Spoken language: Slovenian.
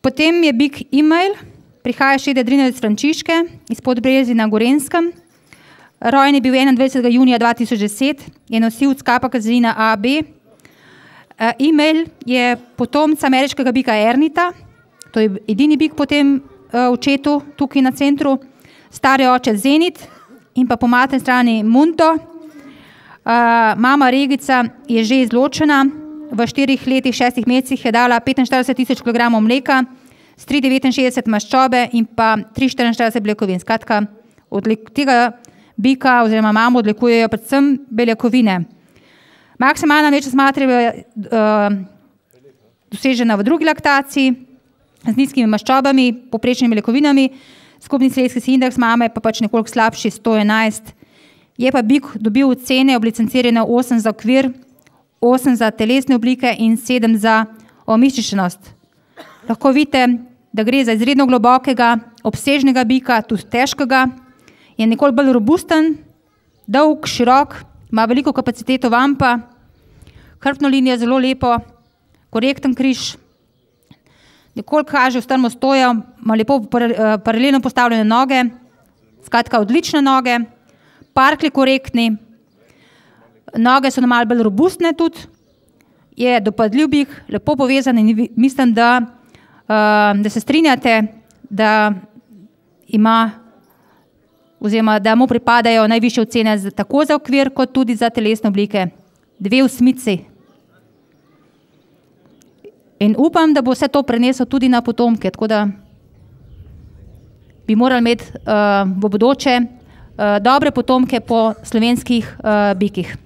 Potem je bik Email, prihaja šede Drinec Frančiške iz Podbrezij na Gorenskem. Rojen je bil 21. junija 2010, je nosilc kapa kazina AB. Email je potomca ameriškega bika Ernita, to je edini bik potem očetu tukaj na centru, stari oče Zenit in pa po materni strani Munto. Mama Regica je že izločena, v 4 letih, 6 mesecih je dala 45.000 kg mleka, s 3,69 maščobe in pa 3,44 beljakovin. Skratka, od tega bika oziroma mamo odlikujejo predvsem beljakovine. Maksimalna večnost matere je dosežena v drugi laktaciji z nizkimi maščobami, povprečnimi beljakovinami, skupni selekcijski indeks mame pa pač nekoliko slabši, 111. Je pa bik dobil ocene oblicencirane 8 za okvir, 8 za telesne oblike in 7 za omišičenost. Lahko vidite, da gre za izredno globokega, obsežnega bika, tudi težkega, je nekoliko bolj robusten, dolg, širok, ima veliko kapaciteto vampa, hrbtno linijo zelo lepo, korekten križ, nekoliko kaže v strmo stojo, ima lepo paralelno postavljene noge, skratka odlične noge, parklji korektni, noge so malo bolj robustne tudi, je dopadljiv bik, lepo povezan in mislim, da se strinjate, da ima oziroma da mu pripadajo najvišje ocene tako za okvir, kot tudi za telesne oblike. 2 osmici. In upam, da bo vse to prenesel tudi na potomke, tako da bi morali imeti v bodoče dobre potomke po slovenskih bikih.